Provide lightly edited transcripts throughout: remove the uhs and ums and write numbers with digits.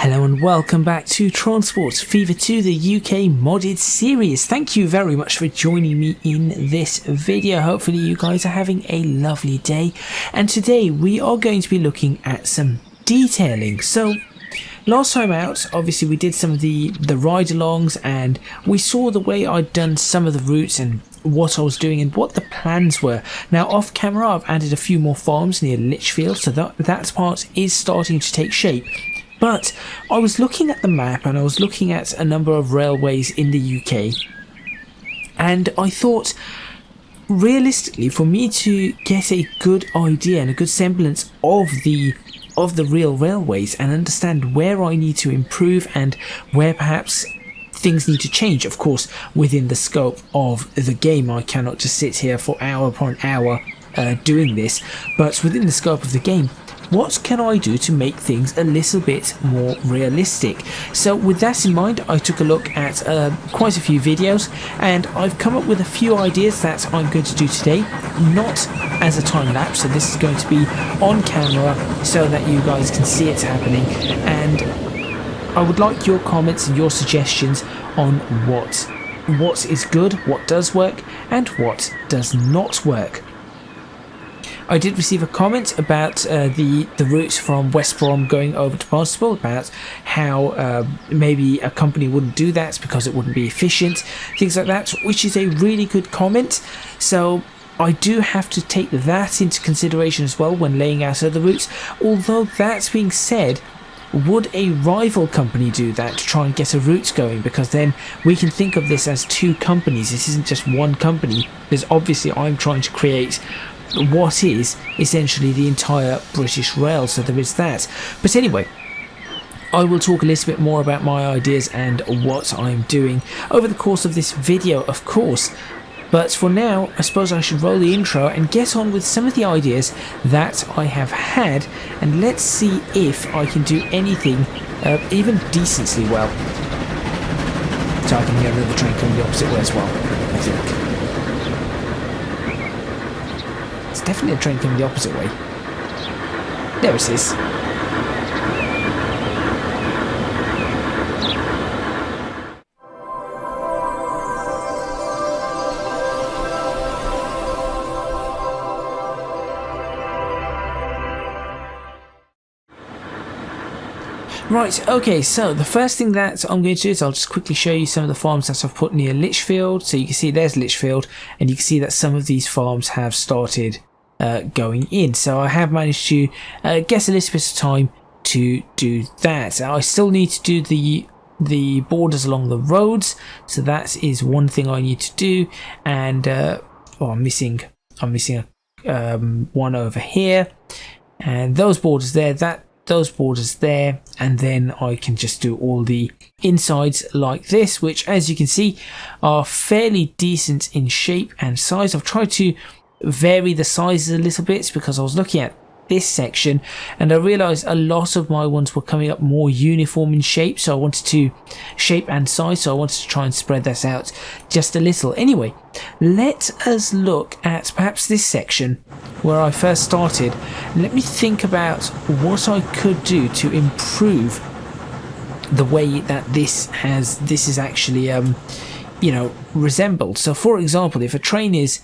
Hello and welcome back to Transport Fever 2, the UK modded series. Thank you very much for joining me in this video. Hopefully you guys are having a lovely day. And today we are going to be looking at some detailing. So last time out, obviously we did some of the ride-alongs and we saw the way I'd done some of the routes and what I was doing and what the plans were. Now off camera I've added a few more farms near Lichfield, so that part is starting to take shape. But I was looking at the map and I was looking at a number of railways in the UK, and I thought realistically for me to get a good idea and a good semblance of the real railways and understand where I need to improve and where perhaps things need to change, of course within the scope of the game. I cannot just sit here for hour upon hour doing this, but within the scope of the game, what can I do to make things a little bit more realistic? So with that in mind, I took a look at quite a few videos and I've come up with a few ideas that I'm going to do today, not as a time lapse, so this is going to be on camera so that you guys can see it happening, and I would like your comments and your suggestions on what is good, what does work and what does not work. I did receive a comment about the route from West Brom going over to Barnstaple, about how maybe a company wouldn't do that because it wouldn't be efficient, things like that, which is a really good comment. So I do have to take that into consideration as well when laying out other routes. Although that being said, would a rival company do that to try and get a route going? Because then we can think of this as two companies. This isn't just one company, because obviously I'm trying to create what is essentially the entire British Rail, so there is that. But anyway, I will talk a little bit more about my ideas and what I'm doing over the course of this video, of course. But for now, I suppose I should roll the intro and get on with some of the ideas that I have had, and let's see if I can do anything even decently well. So I can hear another train coming the opposite way as well, I think. It's definitely a train coming the opposite way. There it is. Right, okay, so the first thing that I'm going to do is I'll just quickly show you some of the farms that I've put near Lichfield. So you can see there's Lichfield, and you can see that some of these farms have started going in. So I have managed to get a little bit of time to do that. I still need to do the borders along the roads, so that is one thing I need to do. And I'm missing one over here, and those borders there, those borders there, and then I can just do all the insides like this, which as you can see are fairly decent in shape and size. I've tried to vary the sizes a little bit because I was looking at this section and I realized a lot of my ones were coming up more uniform in shape, so I wanted to shape and size, so I wanted to try and spread that out just a little. Anyway, let us look at perhaps this section where I first started. Let me think about what I could do to improve the way that this is actually resembled. So for example, if a train is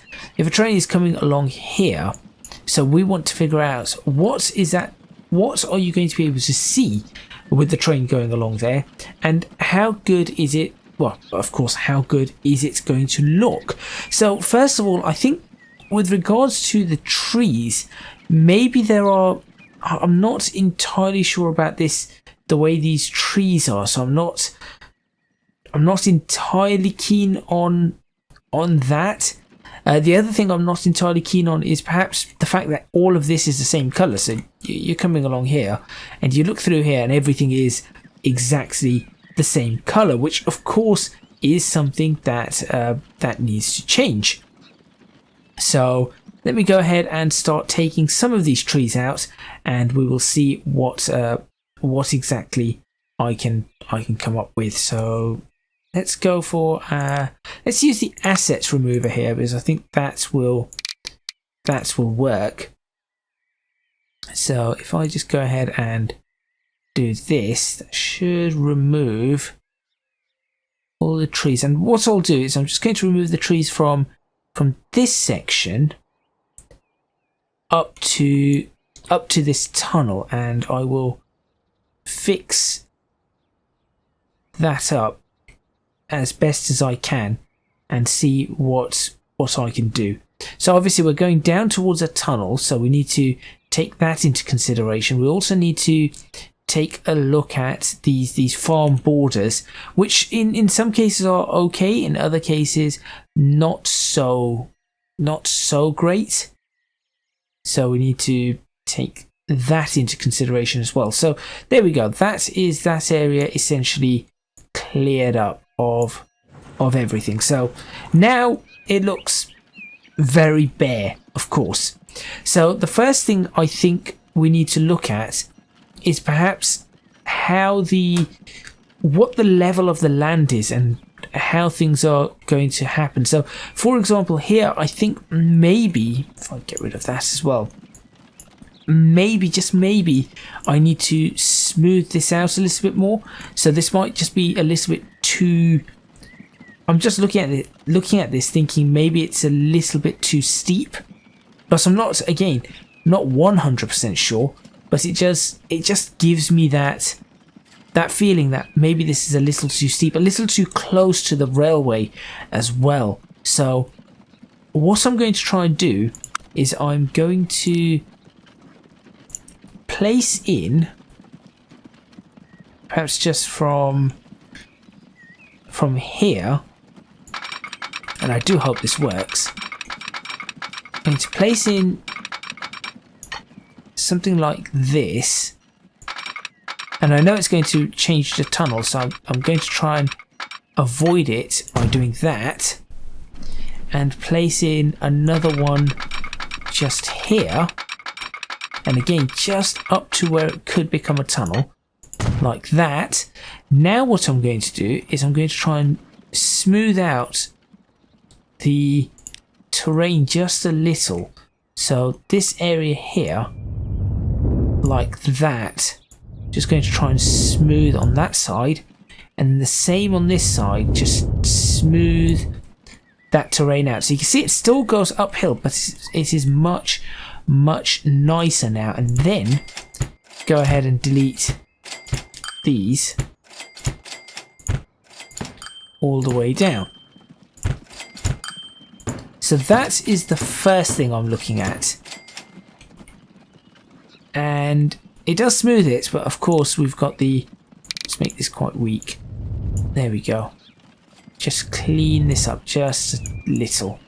coming along here, so we want to figure out what are you going to be able to see with the train going along there, and how good is it, well, of course, how good is it going to look? So first of all, I think with regards to the trees, maybe I'm not entirely sure about this, the way these trees are, so I'm not entirely keen on that. The other thing I'm not entirely keen on is perhaps the fact that all of this is the same colour. So you're coming along here and you look through here and everything is exactly the same colour, which of course is something that needs to change. So let me go ahead and start taking some of these trees out, and we will see what exactly I can come up with. So let's go for let's use the assets remover here, because I think that will work. So if I just go ahead and do this, that should remove all the trees. And what I'll do is I'm just going to remove the trees from this section up to this tunnel, and I will fix that up as best as I can and see what I can do. So obviously we're going down towards a tunnel, so we need to take that into consideration. We also need to take a look at these farm borders, which in some cases are okay, in other cases not so great. So we need to take that into consideration as well. So there we go. That is that area essentially cleared up of everything. So now it looks very bare, of course. So the first thing I think we need to look at is perhaps what the level of the land is and how things are going to happen. So for example here, I think maybe if I get rid of that as well, maybe, just maybe, I need to smooth this out a little bit more. So this might just be a little bit too, I'm just looking at this thinking maybe it's a little bit too steep, but I'm not 100% sure, but it just gives me that feeling that maybe this is a little too steep, a little too close to the railway as well. So what I'm going to try and do is I'm going to place in, perhaps just from here, and I do hope this works. I'm going to place in something like this, and I know it's going to change the tunnel, so I'm going to try and avoid it by doing that, and place in another one just here, and again just up to where it could become a tunnel, like that. Now what I'm going to do is I'm going to try and smooth out the terrain just a little. So this area here, like that, just going to try and smooth on that side, and the same on this side, just smooth that terrain out. So you can see it still goes uphill, but it is much nicer now. And then go ahead and delete these all the way down. So that is the first thing I'm looking at, and it does smooth it, but of course we've got let's make this quite weak. There we go. Just clean this up just a little.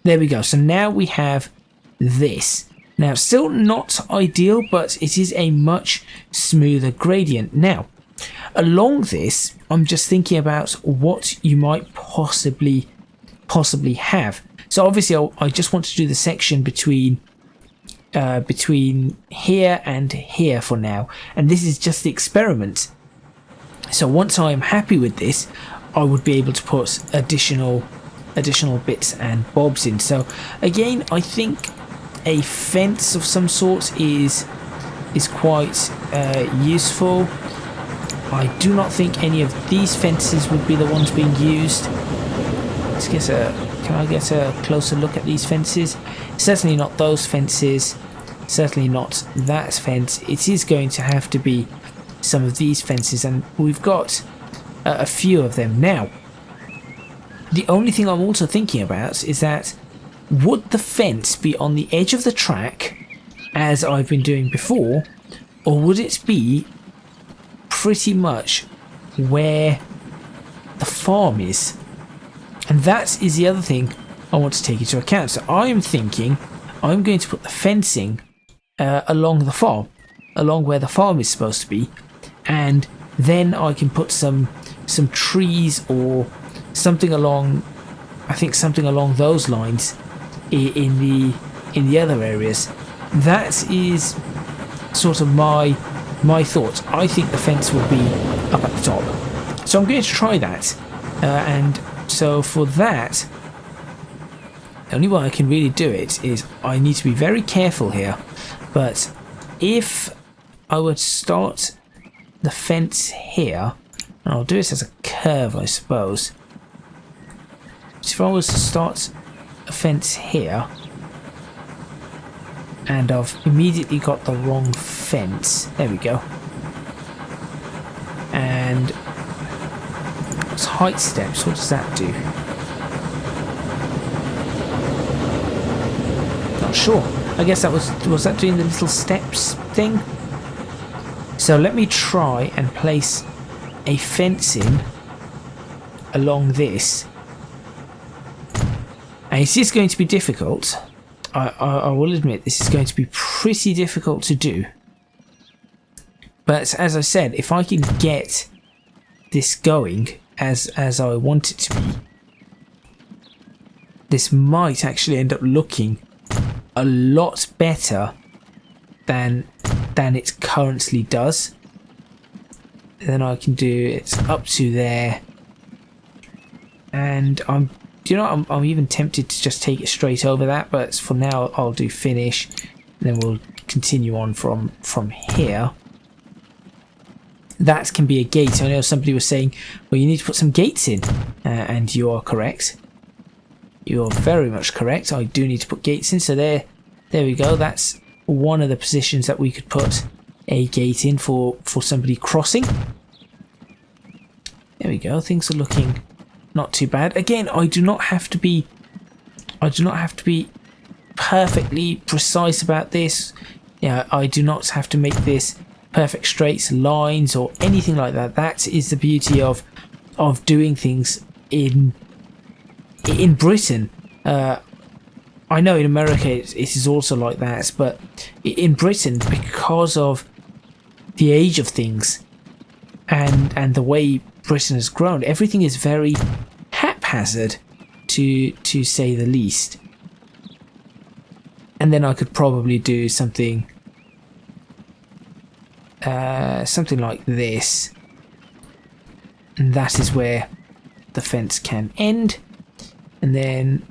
There we go. So now we have this. Now still not ideal, but it is a much smoother gradient. Now along this, I'm just thinking about what you might possibly have. So obviously I just want to do the section between here and here for now, and this is just the experiment. So once I am happy with this, I would be able to put additional bits and bobs in. So again, I think a fence of some sort is quite useful. I do not think any of these fences would be the ones being used. Can I get a closer look at these fences? Certainly not those fences. Certainly not that fence. It is going to have to be some of these fences, and we've got a few of them now. The only thing I'm also thinking about is that would the fence be on the edge of the track as I've been doing before, or would it be pretty much where the farm is? And that is the other thing I want to take into account. So I'm thinking I'm going to put the fencing along the farm, along where the farm is supposed to be, and then I can put some trees or something along, I think something along those lines in the other areas. That is sort of my thoughts. I think the fence will be up at the top, so I'm going to try that, and so for that, the only way I can really do it is I need to be very careful here. But if I were to start the fence here, and I'll do this as a curve, I suppose. So if I was to start a fence here, and I've immediately got the wrong fence. There we go. And it's height steps. What does that do? Not sure. I guess that was that doing the little steps thing? So let me try and place a fence in along this. And it is going to be difficult. I will admit this is going to be pretty difficult to do. But as I said, if I can get this going as I want it to be, this might actually end up looking a lot better than it currently does. And then I can do it up to there, and I'm even tempted to just take it straight over that, but for now I'll do finish, and then we'll continue on from here. That can be a gate. I know somebody was saying, well, you need to put some gates in, and you are correct. You're very much correct. I do need to put gates in, so there we go. That's one of the positions that we could put a gate in for somebody crossing. There we go. Things are looking not too bad. Again, I do not have to be perfectly precise about this. Yeah, I do not have to make this perfect straights, lines, or anything like that. That is the beauty of doing things in Britain. I know in America it is also like that, but in Britain, because of the age of things and the way Britain has grown, everything is very haphazard, to say the least. And then I could probably do something like this, and that is where the fence can end. And then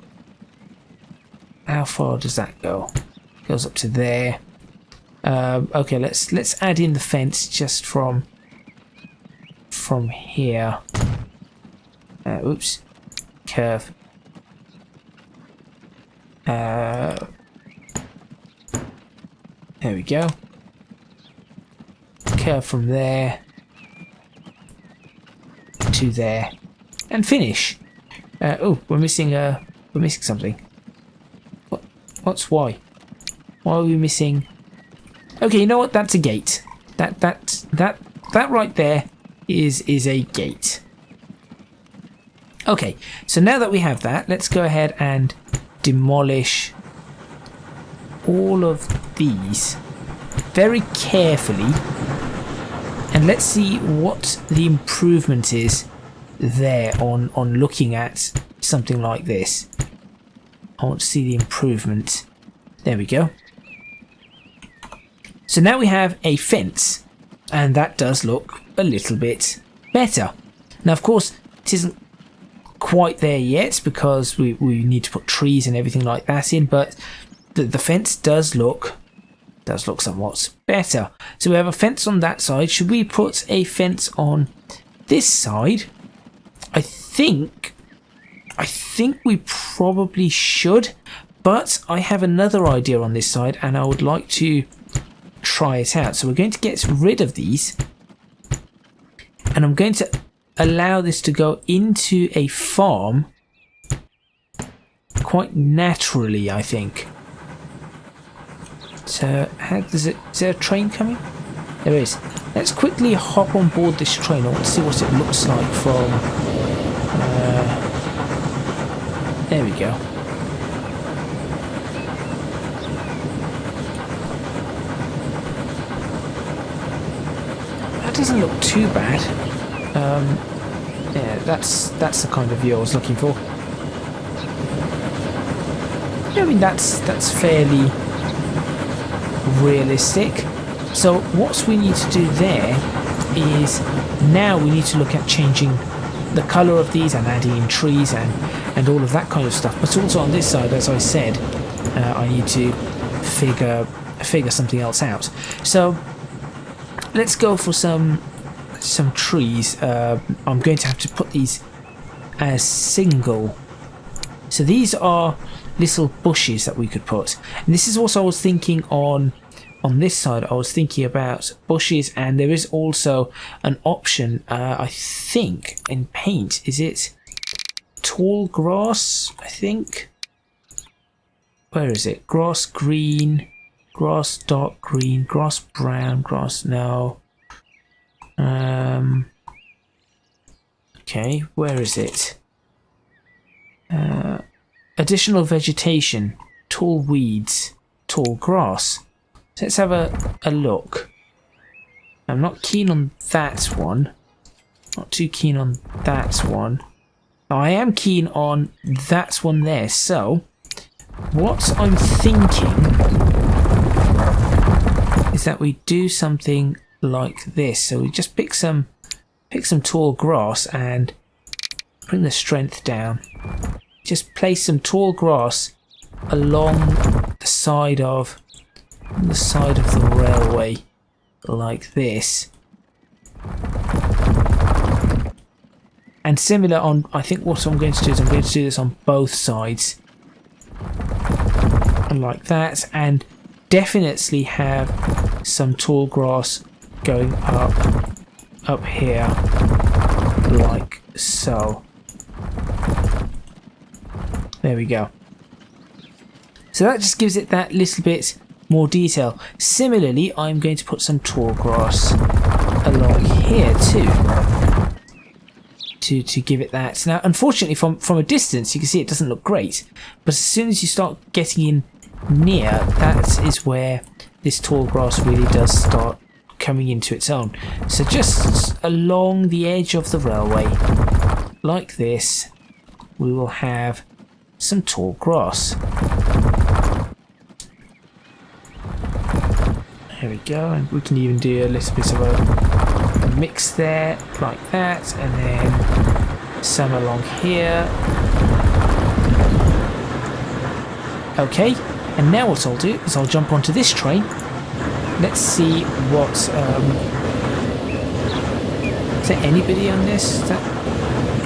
how far does that go? Goes up to there. Okay, let's add in the fence just from here. Oops, curve. There we go. Curve from there to there, and finish. Oh, we're missing something. What's why? Why are we missing? Okay, you know what? That's a gate. That right there is a gate. Okay, so now that we have that, let's go ahead and demolish all of these very carefully, and let's see what the improvement is there on looking at something like this. I want to see the improvement. There we go. So now we have a fence, and that does look a little bit better. Now, of course, it isn't quite there yet because we need to put trees and everything like that in, but the fence does look somewhat better. So we have a fence on that side. Should we put a fence on this side? I think we probably should, but I have another idea on this side, and I would like to try it out. So we're going to get rid of these, and I'm going to allow this to go into a farm quite naturally, I think. So how does it? Is there a train coming? There is. Let's quickly hop on board this train. I want to see what it looks like from. There we go. That doesn't look too bad. Yeah, that's the kind of view I was looking for. I mean, that's fairly realistic. So what we need to do there is now we need to look at changing the colour of these and adding in trees and all of that kind of stuff. But also on this side, as I said, I need to figure something else out. So let's go for some some trees. I'm going to have to put these as single. So these are little bushes that we could put. And this is also I was thinking on this side. I was thinking about bushes, and there is also an option, I think, in paint. Is it tall grass, I think? Where is it? Grass green, grass dark green, grass brown, grass no. Okay, where is it? Additional vegetation, tall weeds, tall grass. So let's have a look. I'm not keen on that one. Not too keen on that one. I am keen on that one there. So what I'm thinking is that we do something like this. So we just pick some tall grass and bring the strength down. Just place some tall grass along the side of the railway like this. And similar on, I think what I'm going to do is I'm going to do this on both sides. Like that, and definitely have some tall grass going up here like so. There we go. So that just gives it that little bit more detail. Similarly, I'm going to put some tall grass along here too, to give it that. Now, unfortunately, from a distance, you can see it doesn't look great. But as soon as you start getting in near, that is where this tall grass really does start coming into its own. So just along the edge of the railway, like this, we will have some tall grass. There we go, and we can even do a little bit of a mix there, like that, and then some along here. Okay, and now what I'll do is I'll jump onto this train. Let's see what... is there anybody on this?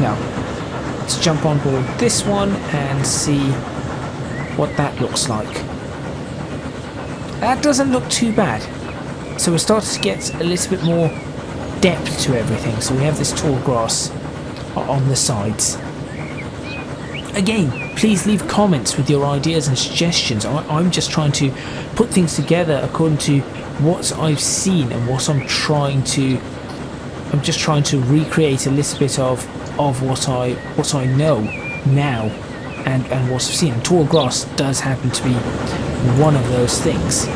No. Let's jump on board this one and see what that looks like. That doesn't look too bad. So we're starting to get a little bit more depth to everything. So we have this tall grass on the sides. Again, please leave comments with your ideas and suggestions. I'm just trying to put things together according to what I've seen and what I'm trying to... I'm just trying to recreate a little bit of what I know now and what I've seen. And tall grass does happen to be one of those things.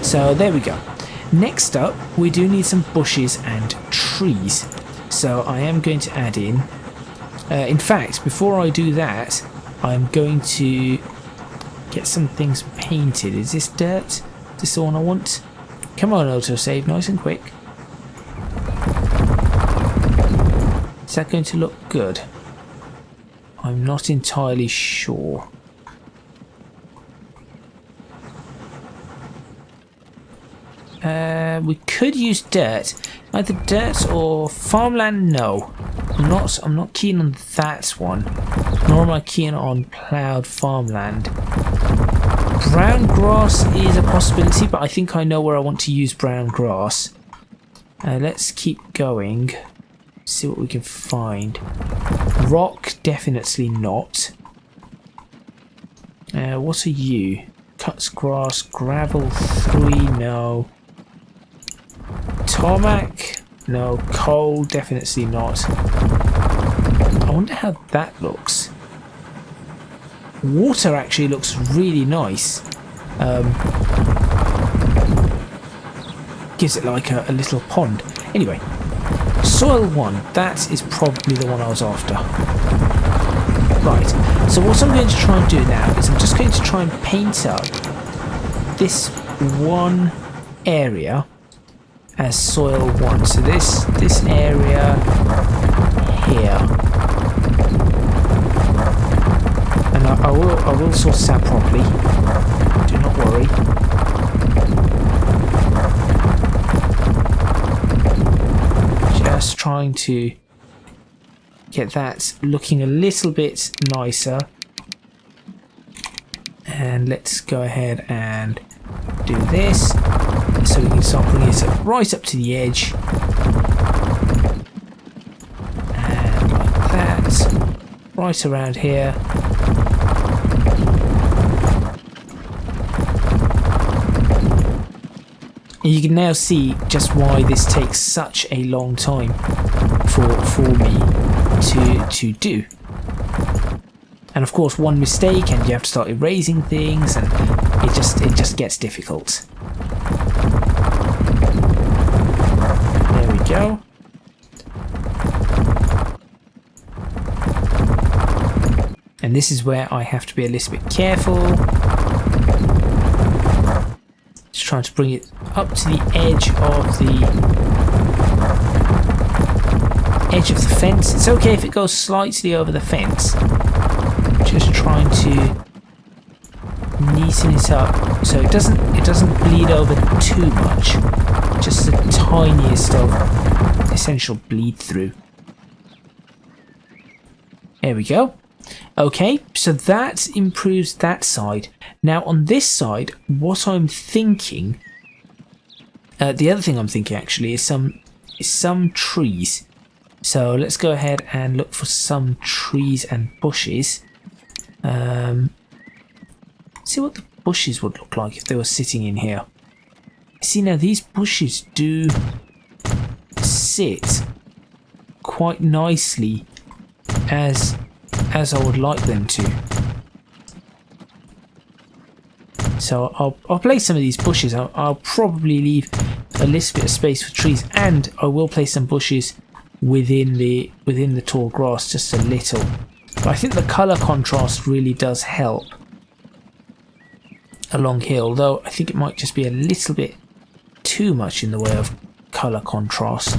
So there we go. Next up, we do need some bushes and trees. So I am going to add in... in fact, before I do that, I'm going to get some things painted. Is this dirt? Is this the one I want? Come on, autosave, nice and quick. Is that going to look good? I'm not entirely sure. We could use dirt. Either dirt or farmland, no. I'm not keen on that one. Nor am I keen on ploughed farmland. Brown grass is a possibility, but I think I know where I want to use brown grass. Let's keep going. See what we can find. Rock, definitely not. What are you? Cuts grass, gravel 3, no. Tarmac, no. Coal, definitely not. I wonder how that looks. Water actually looks really nice. Gives it like a little pond. Anyway, soil 1, that is probably the one I was after. Right, so what I'm going to try and do now is I'm just going to try and paint up this one area as soil 1. So this area here. And I will sort this out properly. Do not worry. trying to get that looking a little bit nicer. And let's go ahead and do this so we can start bringing it right up to the edge. And like that. Right around here. And you can now see just why this takes such a long time for me to do. And of course, one mistake and you have to start erasing things, and it just gets difficult. There we go. And this is where I have to be a little bit careful. Just trying to bring it up to the edge of the fence. It's okay if it goes slightly over the fence. Just trying to neaten it up so it doesn't bleed over too much. Just the tiniest of essential bleed through. There we go. Okay, so that improves that side. Now on this side, what I'm thinking, the other thing I'm thinking actually is some trees. So let's go ahead and look for some trees and bushes. See what the bushes would look like if they were sitting in here. See, now these bushes do sit quite nicely as I would like them to. So I'll place some of these bushes. I'll probably leave a little bit of space for trees, and I will place some bushes within the tall grass, just a little. But I think the colour contrast really does help along here, although I think it might just be a little bit too much in the way of colour contrast.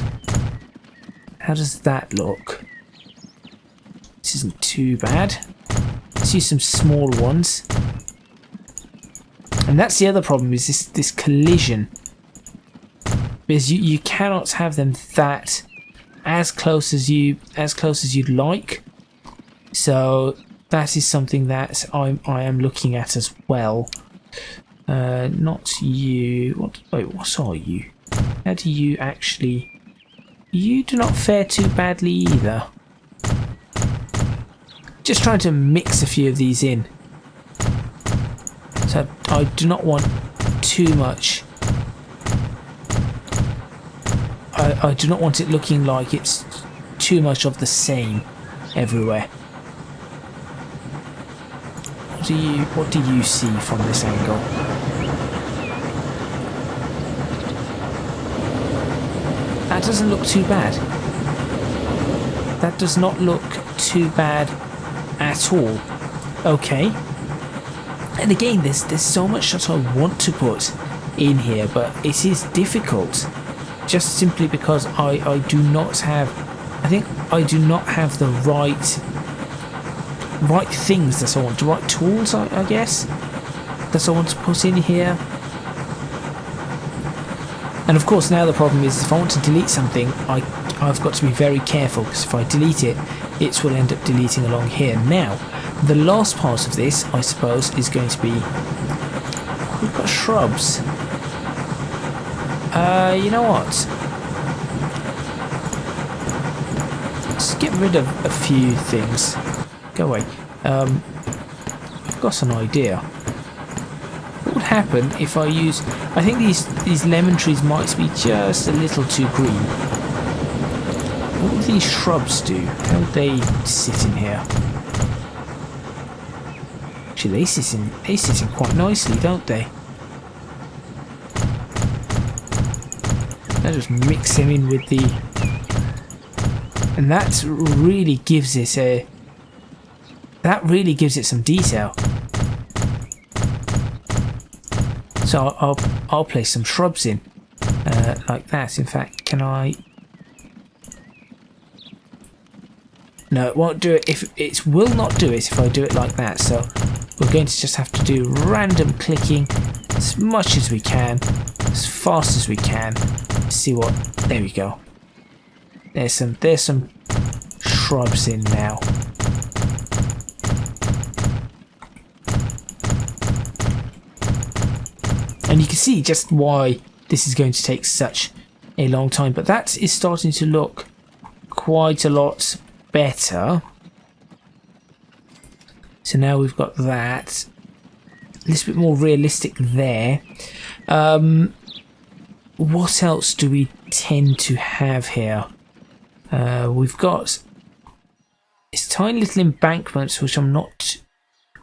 How does that look? This isn't too bad. Let's use some small ones. And that's the other problem, is this collision. Because you cannot have them that as close as you'd like. So that is something that I am looking at as well. Not you. What are you? How do you actually? You do not fare too badly either. Just trying to mix a few of these in. So I do not want too much. I do not want it looking like it's too much of the same everywhere. What do you see from this angle? That doesn't look too bad. That does not look too bad at all. Okay. And again, there's so much that I want to put in here, but it is difficult. Just simply because I do not have, I think I do not have the right things that I want, the right tools, I guess, that I want to put in here. And of course now the problem is, if I want to delete something, I've got to be very careful, because if I delete it, it will end up deleting along here. Now, the last part of this, I suppose, is going to be, we've got shrubs. You know what? Let's get rid of a few things. Go away. I've got an idea. What would happen if I use... I think these lemon trees might be just a little too green. What would these shrubs do? How would they sit in here? Actually, they sit in quite nicely, don't they? I'll just mix them in with the... And that really gives it a... That really gives it some detail. So I'll place some shrubs in, like that. In fact, can I? No, it won't do it. It will not do it if I do it like that. So we're going to just have to do random clicking as much as we can, as fast as we can. See what? There we go. There's some shrubs in now. And you can see just why this is going to take such a long time. But that is starting to look quite a lot better. So now we've got that. A little bit more realistic there. What else do we tend to have here? We've got this tiny little embankments, which I'm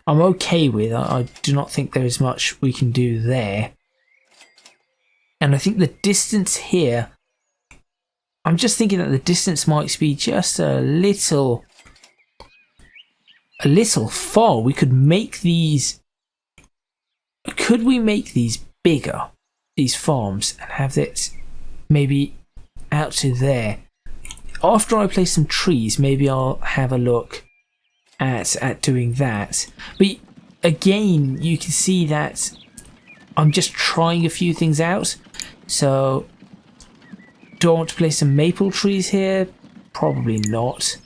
okay with. I do not think there is much we can do there. And I think the distance here, I'm just thinking that the distance might be just a little far. We could make these, could we make these bigger, these farms, and have it maybe out to there? After I place some trees, maybe I'll have a look at doing that. But again, you can see that I'm just trying a few things out. So, do I want to place some maple trees here? Probably not.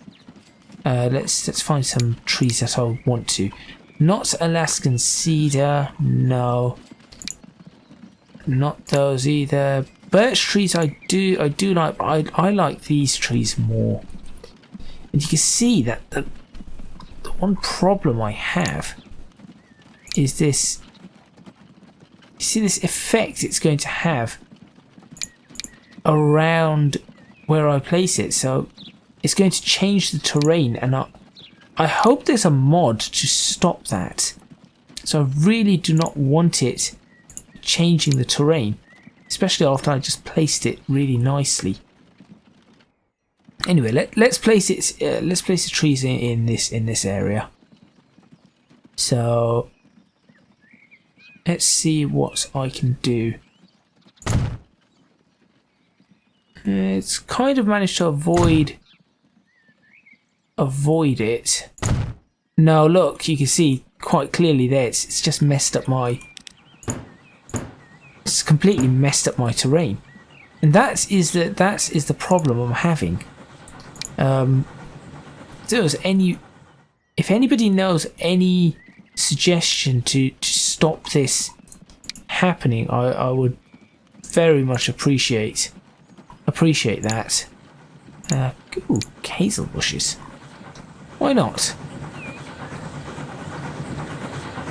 Let's find some trees that I want to. Not Alaskan cedar, no. Not those either. Birch trees I do like, but I like these trees more. And you can see that the one problem I have is this. You see this effect it's going to have around where I place it. So it's going to change the terrain, and I hope there's a mod to stop that. So I really do not want it changing the terrain, especially after I just placed it really nicely. Anyway, let's place it. Let's place the trees in this area. So let's see what I can do. It's kind of managed to avoid it. No, look, you can see quite clearly there. It's just messed up my. It's completely messed up my terrain, and that is the problem I'm having. If anybody knows any suggestion to stop this happening, I would very much appreciate that. Ooh, hazel bushes. Why not?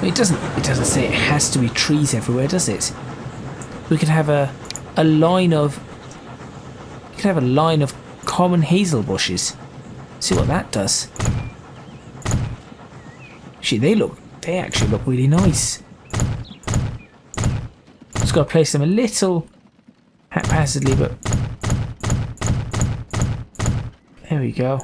It doesn't say it has to be trees everywhere, does it? We could have a line of common hazel bushes. See what that does. Actually, they actually look really nice. Just got to place them a little haphazardly, but there we go.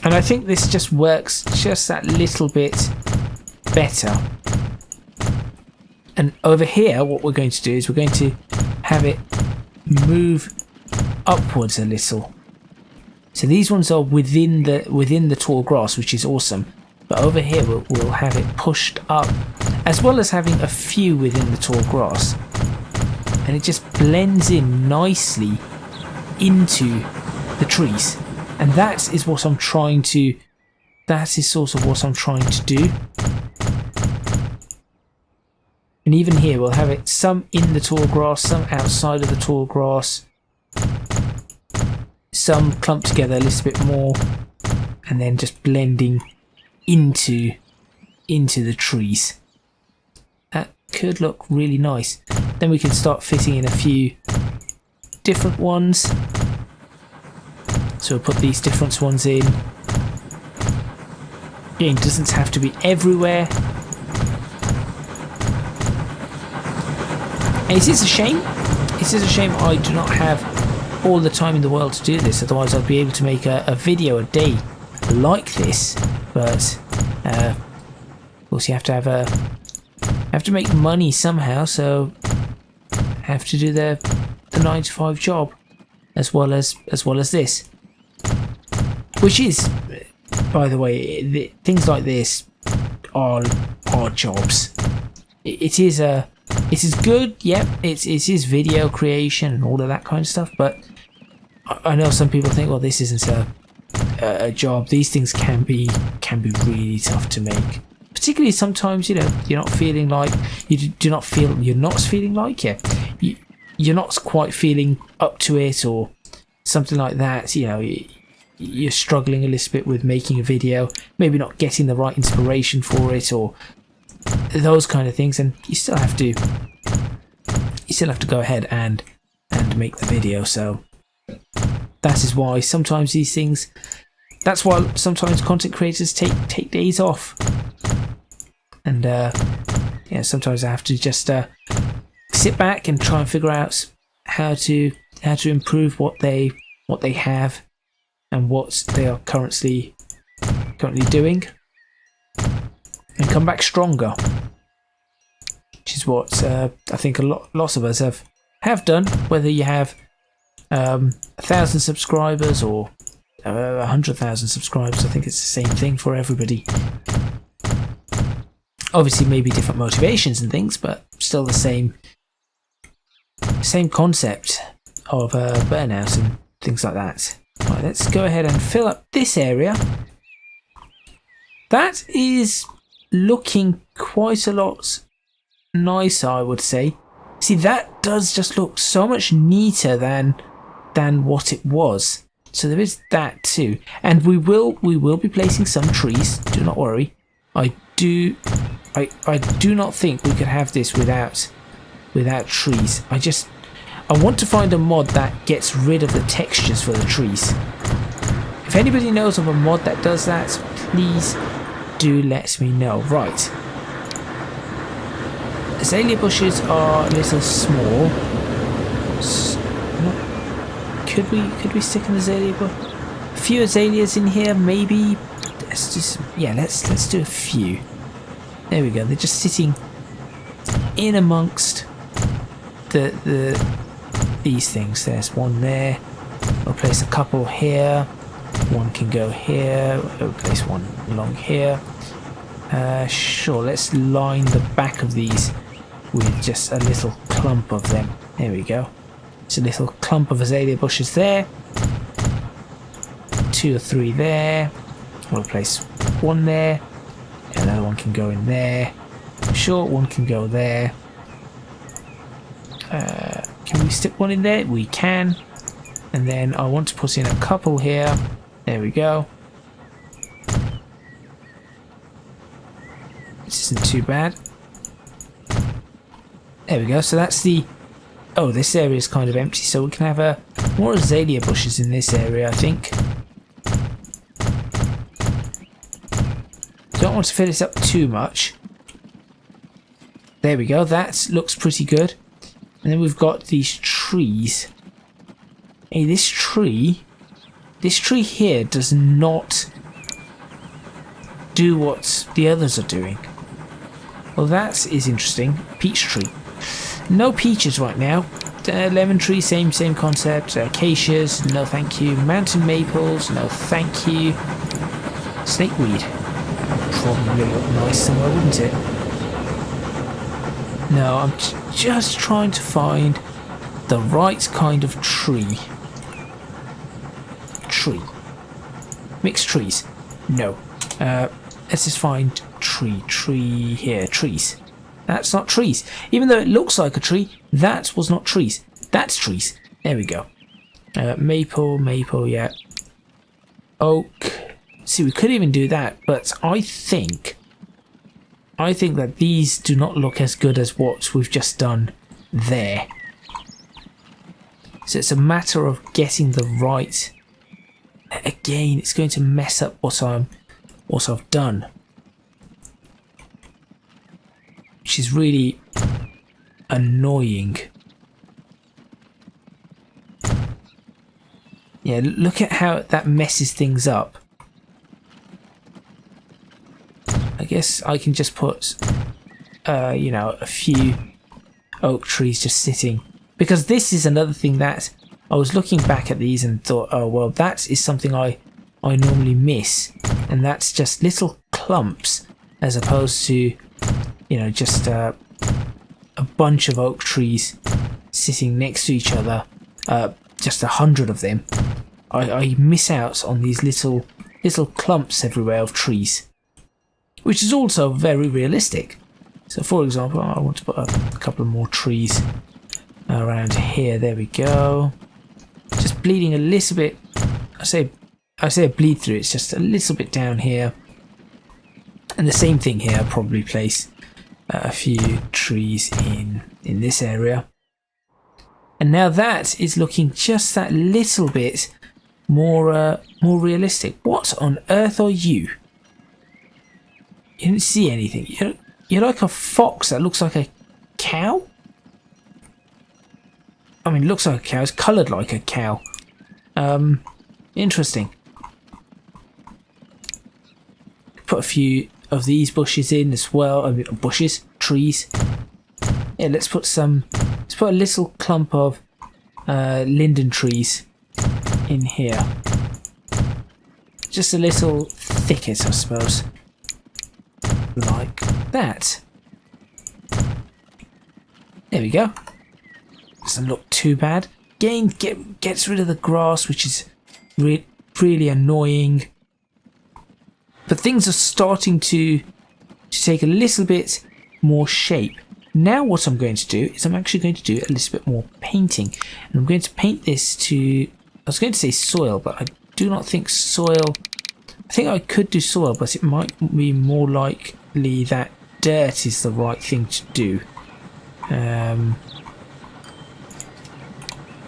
And I think this just works just that little bit better. And over here, what we're going to do is we're going to have it move upwards a little. So these ones are within the tall grass, which is awesome. But over here, we'll have it pushed up, as well as having a few within the tall grass. And it just blends in nicely into the trees. And that is what I'm trying to. That is sort of what I'm trying to do. And even here, we'll have it some in the tall grass, some outside of the tall grass, some clumped together a little bit more, and then just blending into the trees. That could look really nice. Then we can start fitting in a few different ones. So we'll put these different ones in. Again, it doesn't have to be everywhere. And it is a shame. It is a shame I do not have all the time in the world to do this. Otherwise, I'd be able to make a video a day like this. But of course, you have to make money somehow. So have to do the 9-to-5 job as well as this, which is, by the way, things like this are jobs. It is a it is good. Yep, it is video creation and all of that kind of stuff. But I know some people think, well, this isn't a job. These things can be really tough to make. Particularly sometimes, you know, you're not feeling like you're not quite feeling up to it or something like that. You know, you're struggling a little bit with making a video, maybe not getting the right inspiration for it or those kind of things, and you still have to go ahead and make the video. So that is why sometimes these things, that's why sometimes content creators take days off, and yeah, sometimes I have to just sit back and try and figure out how to improve what they have and what they are currently doing, and come back stronger, which is what I think lots of us have done. Whether you have 1,000 subscribers or 100,000 subscribers, I think it's the same thing for everybody. Obviously, maybe different motivations and things, but still the same concept of burnout and things like that. Right, let's go ahead and fill up this area. That is looking quite a lot nicer, I would say. See, that does just look so much neater than what it was. So there is that too, and we will be placing some trees. Do not worry. I do not think we could have this without trees. I want to find a mod that gets rid of the textures for the trees. If anybody knows of a mod that does that, please do let me know. Right. Azalea bushes are a little small. Could we stick an azalea bush? A few azaleas in here, maybe. Let's do a few. There we go. They're just sitting in amongst these things. There's one there. We'll place a couple here. One can go here. We'll place one along here. Sure, let's line the back of these with just a little clump of them. There we go. It's a little clump of azalea bushes there. 2 or 3 there. We'll place one there. Another one can go in there. Sure, one can go there. Can we stick one in there? We can. And then I want to put in a couple here. There we go. This isn't too bad. There we go. So that's the... Oh, this area is kind of empty, so we can have more azalea bushes in this area, I think. Don't want to fill it up too much. There we go. That looks pretty good. And then we've got these trees. Hey, this tree here does not do what the others are doing. Well, that is interesting. Peach tree. No peaches right now. Lemon tree, same concept. Acacias, no thank you. Mountain maples, no thank you. Snakeweed. Probably look nice somewhere, wouldn't it? No, I'm just trying to find the right kind of tree. Mixed trees. No. Let's just find tree here. Trees. That's not trees. Even though it looks like a tree, that was not trees. That's trees. There we go. Maple, yeah. Oak. See, we could even do that, but I think that these do not look as good as what we've just done there. So it's a matter of getting the right... Again, it's going to mess up what I've done. Which is really annoying. Yeah, look at how that messes things up. I guess I can just put, you know, a few oak trees just sitting. Because this is another thing that I was looking back at these and thought, oh, well, that is something I normally miss. And that's just little clumps as opposed to, you know, just a bunch of oak trees sitting next to each other, just 100 of them, I miss out on these little clumps everywhere of trees, which is also very realistic. So for example, I want to put a couple more trees around here. There we go. Just bleeding a little bit. I say a bleed through, it's just a little bit down here. And the same thing here, I'll probably place a few trees in this area. And now that is looking just that little bit more realistic. What on earth are you? You didn't see anything. You're like a fox that looks like a cow? I mean, it looks like a cow. It's coloured like a cow. Interesting. Put a few of these bushes in as well. I mean, bushes, trees. Yeah, let's put a little clump of linden trees in here. Just a little thicket, I suppose. Like that. There we go. Doesn't look too bad. Again, gets rid of the grass, which is really annoying. But things are starting to take a little bit more shape. Now what I'm going to do is I'm actually going to do a little bit more painting. And I'm going to paint this to... I was going to say soil, but I do not think soil... I think I could do soil, but it might be more likely that dirt is the right thing to do.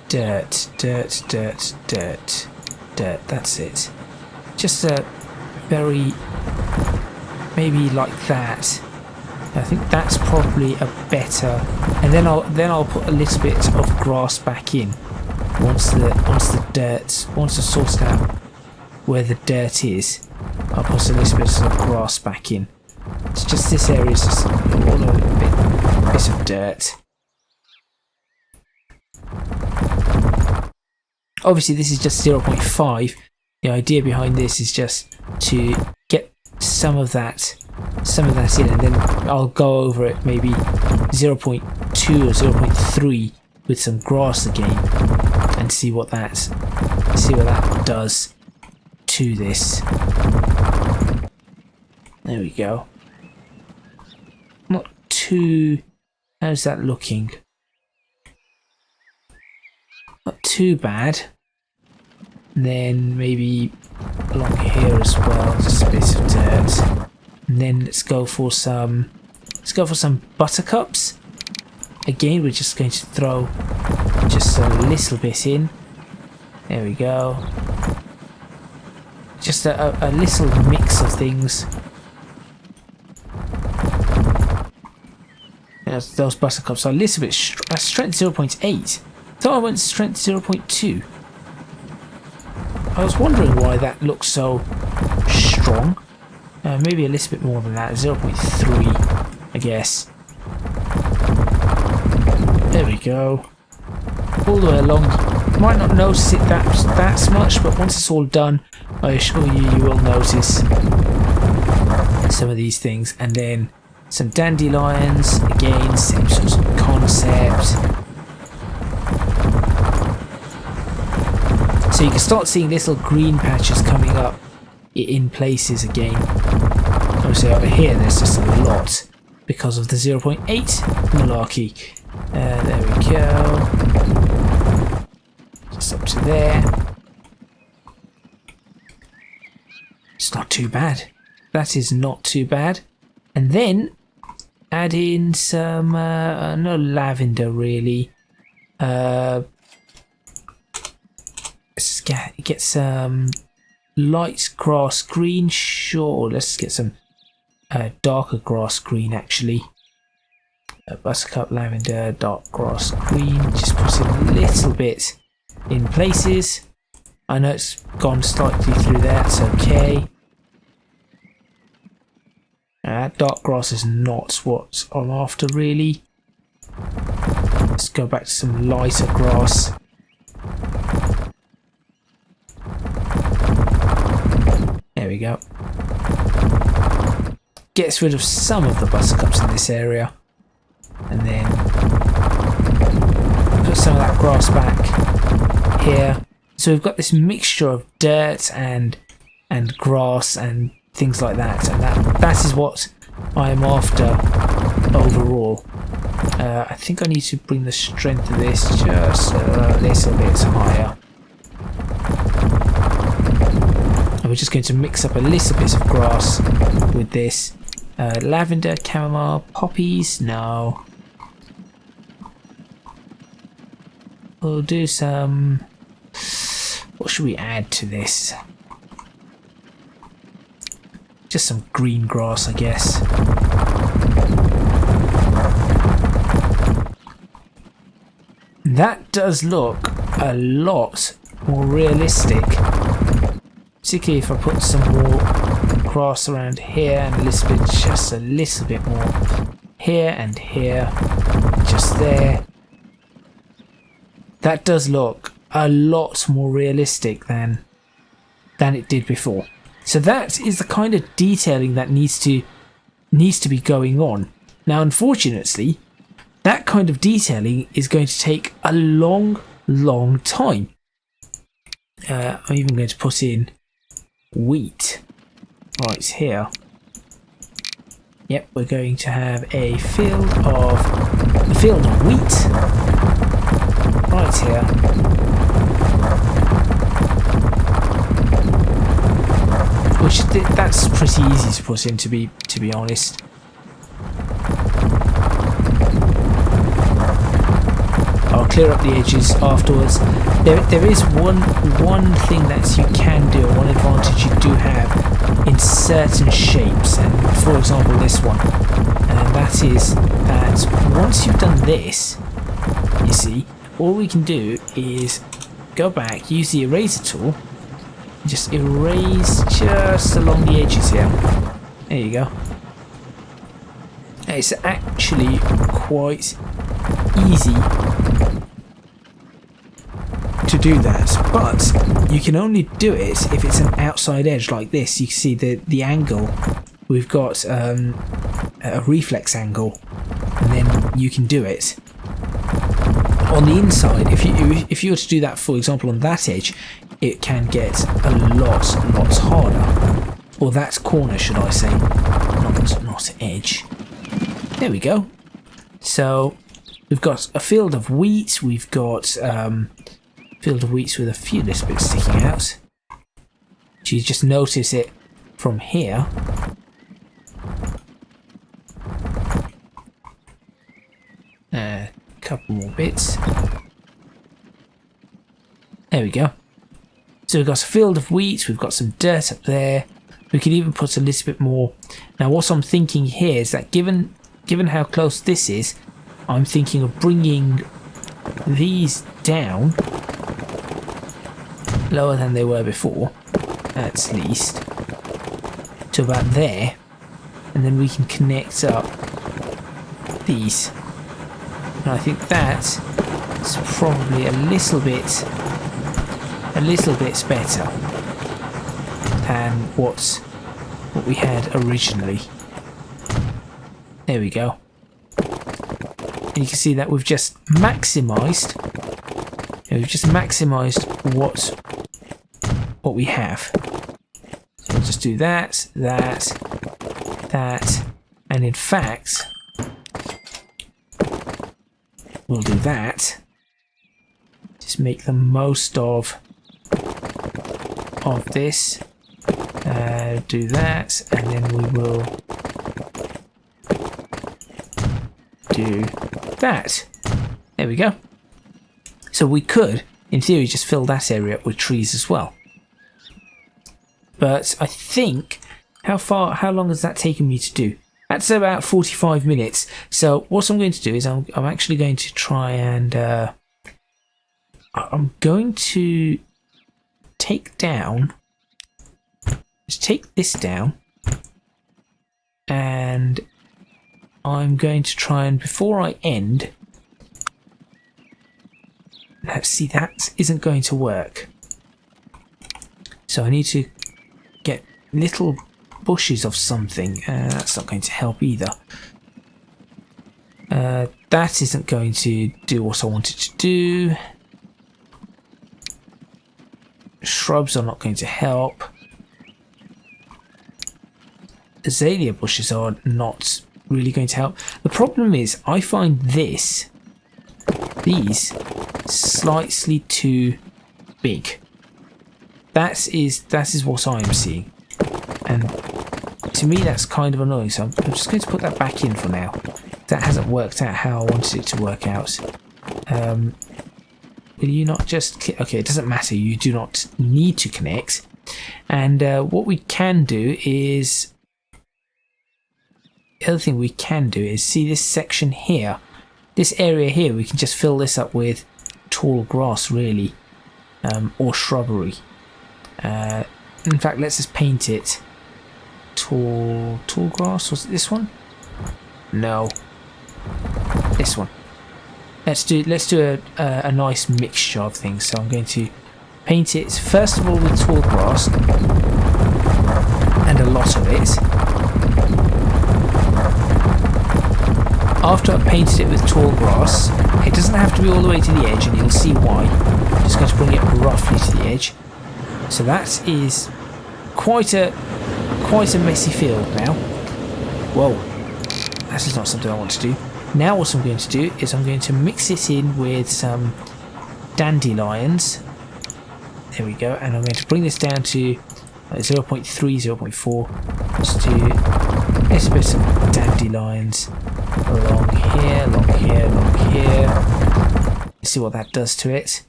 Dirt, that's it. Just a very... maybe like that. I think that's probably a better... And then I'll put a little bit of grass back in. Once I sorted out where the dirt is, I'll put a little bit of grass back in. It's just this area is just all a bit of dirt. Obviously this is just 0.5. The idea behind this is just to get some of that in, and then I'll go over it maybe 0.2 or 0.3 with some grass again and see what that does to this. There we go. Not too... how's that looking? Not too bad. And then maybe along here as well, just a bit of dirt. And then let's go for some buttercups. Again, we're just going to throw just a little bit in. There we go. Just a little mix of things. Those buttercups are a little bit... strength 0.8. Thought I went strength 0.2. I was wondering why that looks so strong. Maybe a little bit more than that. 0.3, I guess. There we go. All the way along. You might not notice it that much, but once it's all done, I assure you, you will notice some of these things. And then some dandelions. Again, same sort of concept. So you can start seeing little green patches coming up in places again. Obviously over here there's just a lot because of the 0.8 malarkey. There we go. Just up to there. It's not too bad. That is not too bad. And then add in some no lavender really. Let's get some light grass green. Sure, let's get some darker grass green actually. Buttercup, lavender, dark grass green. Just put a little bit in places. I know it's gone slightly through there, that's okay. Dark grass is not what I'm after really. Let's go back to some lighter grass. There we go. Gets rid of some of the buttercups in this area. And then grass back here. So we've got this mixture of dirt and grass and things like that, and that is what I'm after overall. I think I need to bring the strength of this just a little bit higher. And we're just going to mix up a little bit of grass with this. Lavender, chamomile, poppies, no. We'll do some... What should we add to this? Just some green grass, I guess. That does look a lot more realistic. Particularly if I put some more grass around here and just a little bit more here and here, just there. That does look a lot more realistic than it did before. So that is the kind of detailing that needs to be going on. Now, unfortunately, that kind of detailing is going to take a long time. I'm even going to put in wheat right here. Yep, we're going to have a field of wheat right here. Which that's pretty easy to put in, to be honest. I'll clear up the edges afterwards. There is one thing that you can do, one advantage you do have in certain shapes, and for example this one, and that is that once you've done this, you see, all we can do is go back, use the eraser tool, just erase just along the edges here. There you go. It's actually quite easy to do that, but you can only do it if it's an outside edge like this. You can see the angle. We've got a reflex angle, and then you can do it. On the inside, if you were to do that, for example, on that edge, it can get a lot harder. Or that corner, should I say? Not edge. There we go. So we've got a field of wheat. We've got field of wheat with a few little bits sticking out. So you just notice it from here. A couple more bits. There we go. So we've got a field of wheat, we've got some dirt up there. We can even put a little bit more. Now what I'm thinking here is that given how close this is, I'm thinking of bringing these down lower than they were before, at least, to about there, and then we can connect up these. And I think that is probably a little bit better than what we had originally. There we go. And you can see that we've just maximised. We've just maximised what we have. So we'll just do that, and in fact, we'll do that. Just make the most of this. Do that, and then we will do that. There we go. So we could, in theory, just fill that area up with trees as well. But I think, how long has that taken me to do? That's about 45 minutes. So what I'm going to do is I'm actually going to try and I'm going to take this down, and I'm going to try and, before I end, let's see, that isn't going to work. So I need to get little bushes of something. That's not going to help either. that isn't going to do what I wanted to do. Shrubs are not going to help. Azalea bushes are not really going to help. The problem is I find these slightly too big. That is what I'm seeing, and to me that's kind of annoying, so I'm just going to put that back in for now. That hasn't worked out how I wanted it to work out. Will you not just... Okay, it doesn't matter, you do not need to connect. And what we can do is... The other thing we can do is see this section here. This area here, we can just fill this up with tall grass, really. Or shrubbery. In fact, let's just paint it. Tall grass, was it this one? No. This one. Let's do a nice mixture of things. So I'm going to paint it first of all with tall grass, and a lot of it. After I've painted it with tall grass, it doesn't have to be all the way to the edge, and you'll see why. I'm just going to bring it roughly to the edge. So that is quite a messy field now. Whoa, that is not something I want to do. Now what I'm going to do is I'm going to mix it in with some dandelions. There we go, and I'm going to bring this down to 0.3, 0.4. Just do a little bit of dandelions along here, along here, along here. Let's see what that does to it.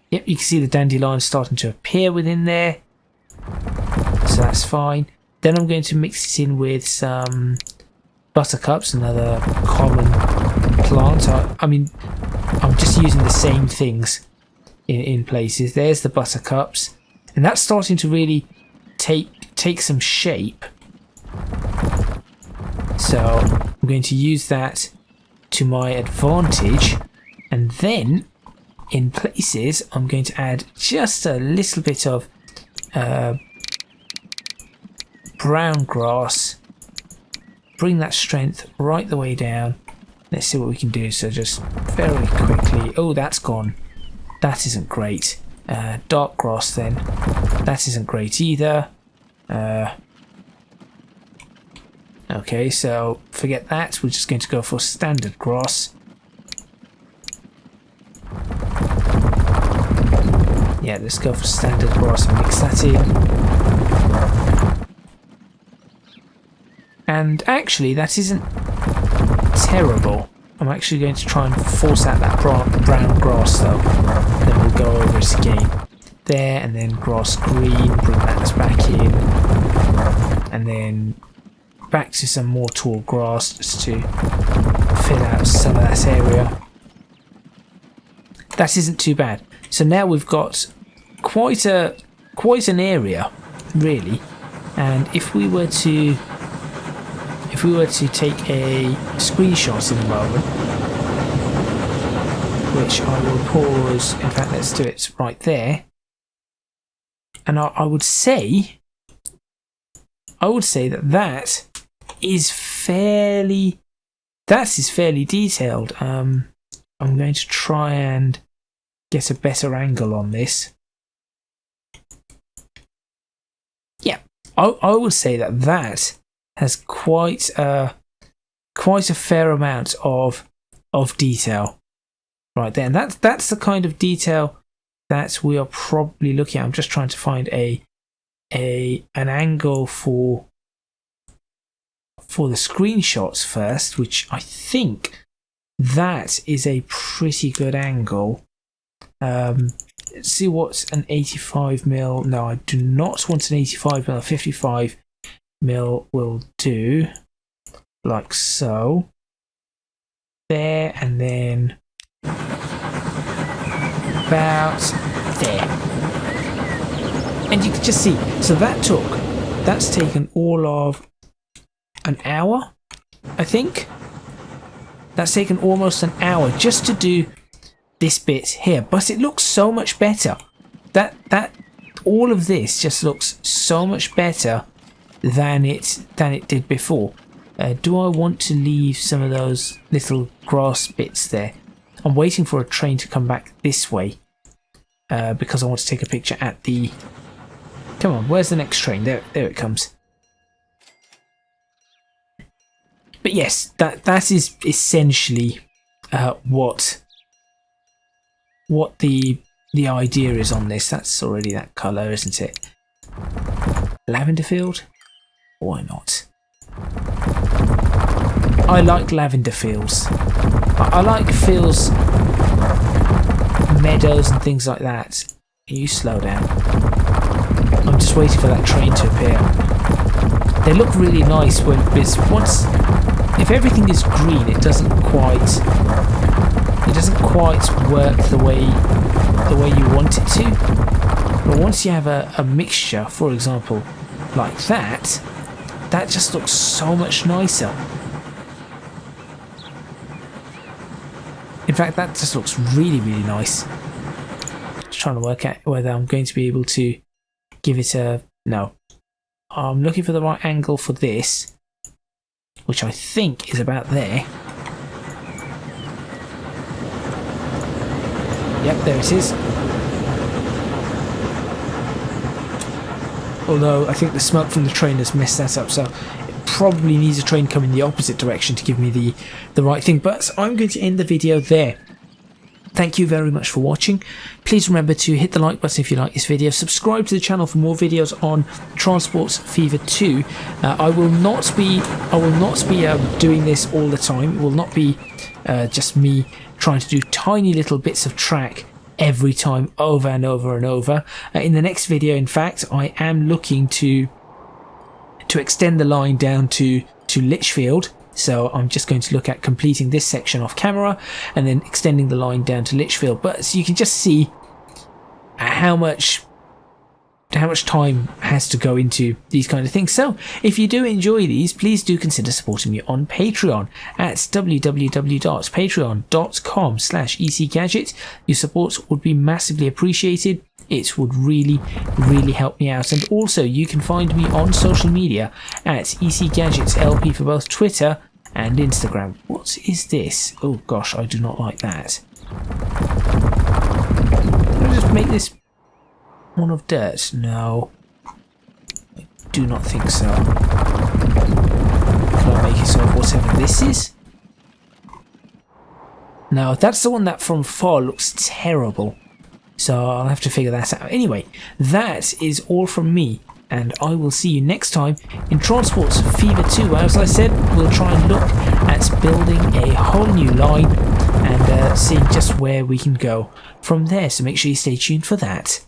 Yep, you can see the dandelions starting to appear within there. So that's fine. Then I'm going to mix it in with some buttercups, another common plant. I mean, I'm just using the same things in places. There's the buttercups, and that's starting to really take some shape. So I'm going to use that to my advantage, and then in places I'm going to add just a little bit of brown grass. Bring that strength right the way down. Let's see what we can do. So just very quickly. Oh, that's gone. That isn't great. Dark grass then. That isn't great either. Okay, so forget that. We're just going to go for standard grass. Yeah, let's go for standard grass and mix that in. And actually, that isn't terrible. I'm actually going to try and force out that brown grass though. Then we'll go over it again. There, and then grass green, bring that back in. And then back to some more tall grass just to fill out some of that area. That isn't too bad. So now we've got quite an area, really. And if we were to take a screenshot in a moment, which I will pause. In fact, let's do it right there. And I would say that is fairly detailed. I'm going to try and get a better angle on this. Yeah, I would say that has quite a fair amount of detail right there, and that's the kind of detail that we are probably looking at. I'm just trying to find an angle for the screenshots first, which I think that is a pretty good angle. Let's see what an 85mm. No, I do not want an 85mm. 55mm will do, like so. There, and then about there. And you can just see, so that's taken all of an hour, I think. That's taken almost an hour just to do this bit here, but it looks so much better. That all of this just looks so much better than it did before. Do I want to leave some of those little grass bits there? I'm waiting for a train to come back this way because I want to take a picture at the... Come on, where's the next train? There it comes. But yes, that is essentially what the idea is on this. That's already that colour, isn't it? Lavender field? Why not? I like lavender fields. I like fields, meadows and things like that. You slow down. I'm just waiting for that train to appear. They look really nice when it's once. If everything is green, it doesn't quite work the way you want it to. But once you have a mixture, for example, like that just looks so much nicer. In fact, that just looks really, really nice. Just trying to work out whether I'm going to be able to give it a... No. I'm looking for the right angle for this, which I think is about there. Yep, there it is. Although I think the smoke from the train has messed that up, so it probably needs a train coming the opposite direction to give me the right thing. But I'm going to end the video there. Thank you very much for watching. Please remember to hit the like button if you like this video. Subscribe to the channel for more videos on Transport Fever 2. I will not be doing this all the time. It will not be just me trying to do tiny little bits of track every time over and over and over. In the next video, in fact, I am looking to extend the line down to Lichfield. So I'm just going to look at completing this section off camera and then extending the line down to Lichfield. But so you can just see how much time has to go into these kind of things. So if you do enjoy these, please do consider supporting me on Patreon at www.patreon.com/ECGadget. Your support would be massively appreciated. It would really, really help me out. And also, you can find me on social media at ECGadgetsLP for both Twitter and Instagram. What is this? Oh gosh, I do not like that. Can I just make this one of dirt? No, I do not think so. Can I make it of whatever this is? No, that's the one that from far looks terrible. So I'll have to figure that out. Anyway, that is all from me, and I will see you next time in Transport Fever 2, where, as I said, we'll try and look at building a whole new line and seeing just where we can go from there. So make sure you stay tuned for that.